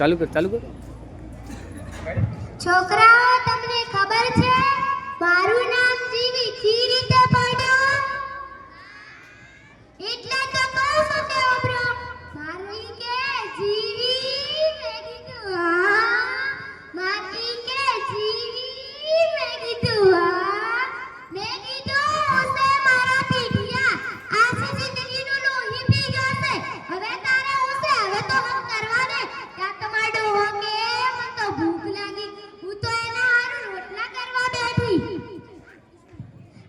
ચાલુ કર છોકરાઓ તમને ખબર છે મારું નામ જીવી કઈ રીતે પડ્યું? એટલે તો કહું છું કે ઓબરો મારી કે જીવી મેં કીધું હા મારી કે જીવી મેં કીધું હા મેં કીધું સે મારા પીઠિયા આખી જિંદગીનું લોહી પી ગયો છે હવે તારે ઉસે હવે તો હમ કરવા દે ત્યાં તમાડો હોકે મને તો ભૂખ લાગી હું તો એના હારું રોટલા કરવા બેઠી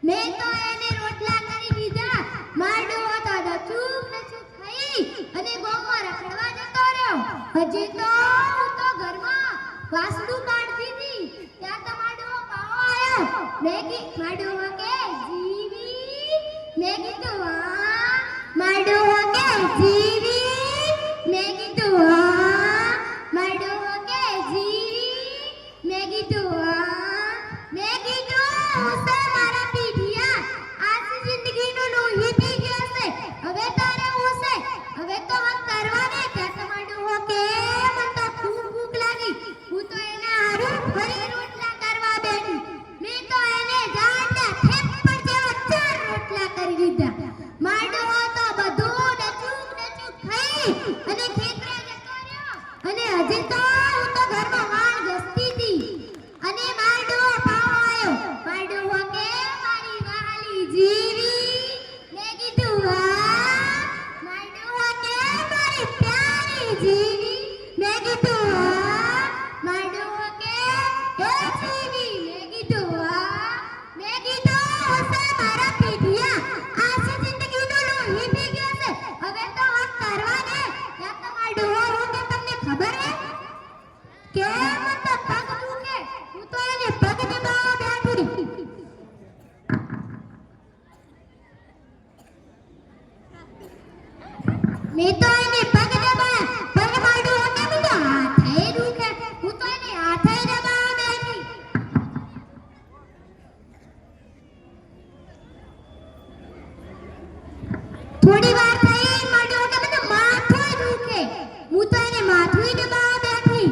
મેં તો એને રોટલા કરી દીધા માડો હતો તો ચૂપ ને ચૂપ ખાઈ અને ગોમમાં રખડવા જતો રહ્યો હજી તો હું તો ઘરમાં વાસણું કાઢતી હતી ત્યાં તો માડો પાવો આવ્યો મેં કીધું માડો કે જીવી મેં કીધું હા માડો કે જીવી મેં કીધું હા માડો કે જીવી મેં કીધું હા મેં કીધું સે મારા પીઠિયા આખી જિંદગીનું લોહી પી ગયો છે હવે તારે ઉસે હવે તો હમ કરવા દે ત્યાં તમાડો કે મને તો ખૂબ ભૂખ લાગી હું તો એના હારું ફરી રોટલા કરવા બેઠી મેં તો એને જાણતા થેપડ જેવા 4 રોટલા કરી દીધા માડો તો બધું નચુક ખાઈ અને ખેતરે જતો રહ્યો અને હજી તો હું તો ઘરમાં વાળ ઘસતી હતી અને માડો પાવો આવ્યો માડો કે મારી વાલી જીવી મેં કીધું હા માડો કે મારી પ્યારી જીવી મેં કીધું હા માડો કે હે જીવી મેં કીધું હા મેં કીધું સે મારા પીઠિયા આખી જિંદગીનું લોહી પી ગયો છે હવે તો હમ કરવા દે ત્યાં તમાડો કે તમને ખબર હે કે મને તો પગ દુખે હું તો એને પગ દબાવવા બેઠી મેં તો એને પગ દબાવ્યા પગ માડો કે મને તો હાથે દુખે હું તો એને હાથે દબાવવા બેઠી થોડી વાર થઈ માડો કે મને માથું દુખે હું તો એને માથું દબાવવા બેઠી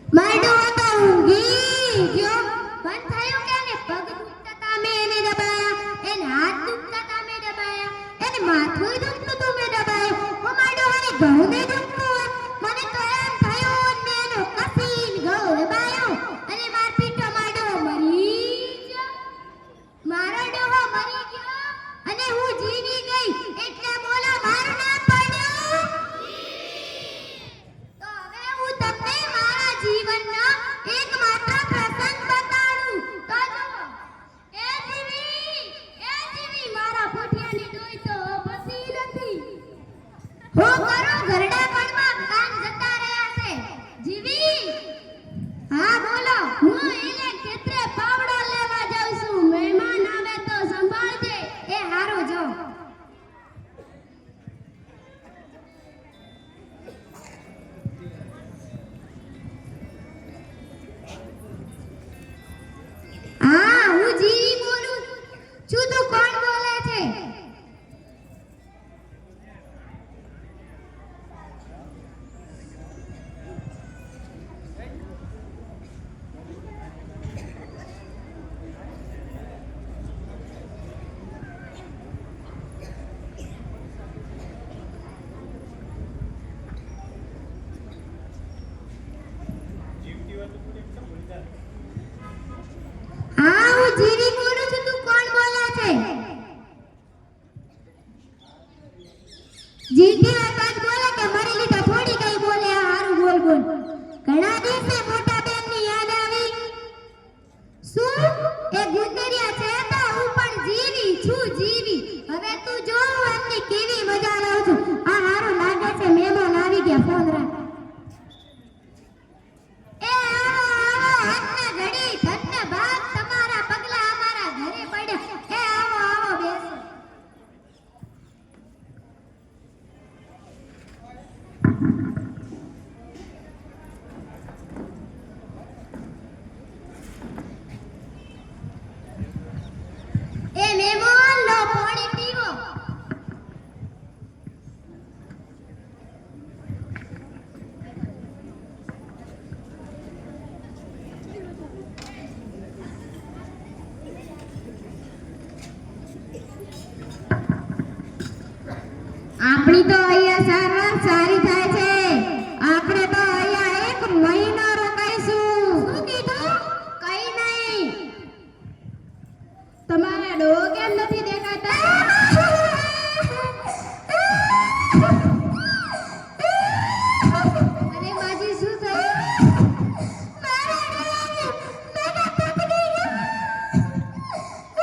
માડો તો ઊંઘી ગયો મન થયું કે એને પગ દુખતા તા મેં એને દબાયા એને હાથ દુખતા તા મેં દબાયા એને માથું દુખતું તું મેં દબાયું ઓ માડો અને ઘણું ને દુખતું હોય મને તો એમ થયું મેં એનો કસીને ઘણું દબાયો અને માર પીઠો માડો મરી ગયો મારો ડોહો મરી ગયો અને હું જીવી ગઈ એટલે બોલો મારું નામ પડ્યું તો હવે હું તમને મારા જીવનનો એકમાત્ર પ્રસંગ બતાડું તો જુઓ એ જીવી મારા પોઠિયાની ડોઈ તો બસી નથી હું કરું ઘરે સારી થાય છે. આપણે તો અહીંયા 1 મહિનો રોકાઈશું. શું કીધું? કઈ નહીં. તમારા ડોહો કેમ નથી દેખાતા? અરે માજી શું થયું? મારા ડોહાને મેં પકડી ગયો.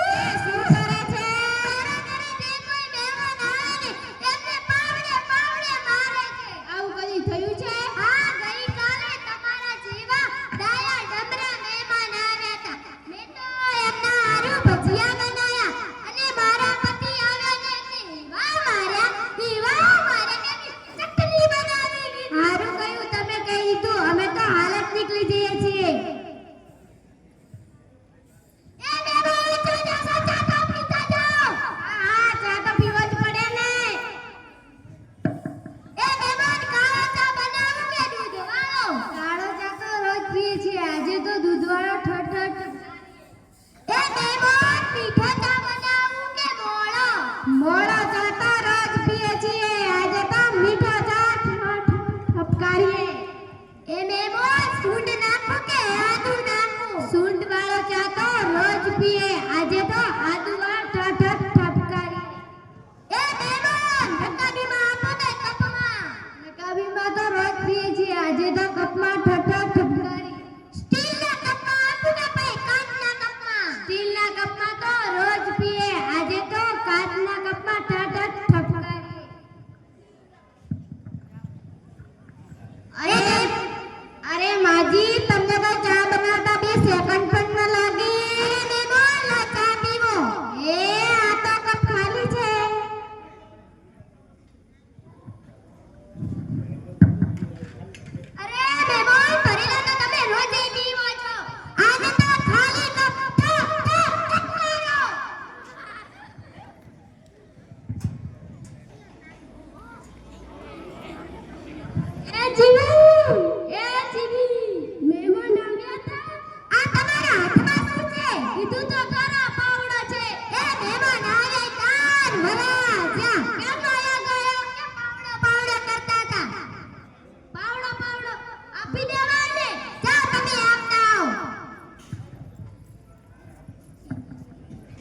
એ શું કરે છે? મારા ઘરે જે કોઈ મહેમાન આવે ને એમને પાવડે પાવડે મારે છે. આવું કદી થયું છે? હા, ગઈકાલે તમારા જેવા ડાયા ડબરા મહેમાન આવ્યા હતા. મેં તો એમના હારું ભજીયા બનાયા અને મારા પતિ આવ્યા ને એમને એવા માર્યા કે ચટણી બનાવી દીધી. હારું કયું તમે કહી દીધું. અમે તો હાલત નીકળી જઈએ છીએ. એ મહેમાન ચા તો પીતા જાઓ. હા, ચા તો પીવો જ પડે ને. એ મહેમાન કાળો ચા બનાવું કે દૂધવાળો? કાળો ચા તો રોજ પીએ છીએ. આજે તો દૂધવાળો ઠઠ. એ મહેમાન મીઠો ચા બનાવું કે મોળો? મોળો ચા તો રોજ પીએ છીએ. આજે તો મીઠો ચા ઠપકારીએ. એ મહેમાન સૂંઠ નાખું કે આદુ નાખું? સૂંઠ વાળો ચા તો રોજ પીએ. આજે તો આદુ વાળો ઠઠ ઠપકારીએ. એ મહેમાન રકાબીમાં આપો ને કપમાં. રકાબીમાં તો રોજ પીએ છીએ. આજે તો કપમાં ઠઠ ઠપકારી. સ્ટીલના કપમાં આપો ને ભાઈ કાચના કપમાં. સ્ટીલના કપમાં તો રોજ પીએ. આજે તો કાચના કપમાં ઠઠ ઠપકારીએ. અરે માજી, તમને તો ચા બનાવતા 2 સેકન્ડ પણ ન લાગી. મહેમાન લો ચા પીવો. એ આ તો કપ ખાલી છે. અરે મહેમાન ભરેલા તો તમે રોજે પીવો છો. આજે તો ખાલી કપ ઠપ ઠપ ઠપકારો. એ જીવી, એ જીવી, મહેમાન આવ્યા હતા. આ તમારા હાથમાં શું છે? કીધું તો ખરો પાવડો છે. એ મહેમાન આવે તાર વરા જા. કેમ આયા ગયા? કે પાવડો કરતા હતા. પાવડો આપી દેવાય ને. જાઓ તમે આપતા આવો.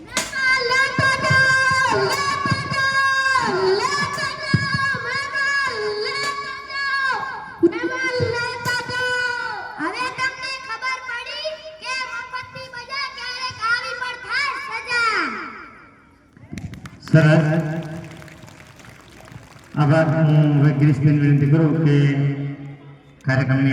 મહેમાન લેતો જાઓ, લેતો જાઓ, લેતો જાઓ, મહેમાન લેતો જાઓ, મહેમાન લેતો જાઓ. હવે તમને ખબર પડી કે મફતની મજા ક્યારેક આવી પણ થાય સજા. સરસ. આભાર. હું હવે ગ્રીસબેન વિનંતી કરું કે કાર્યક્રમની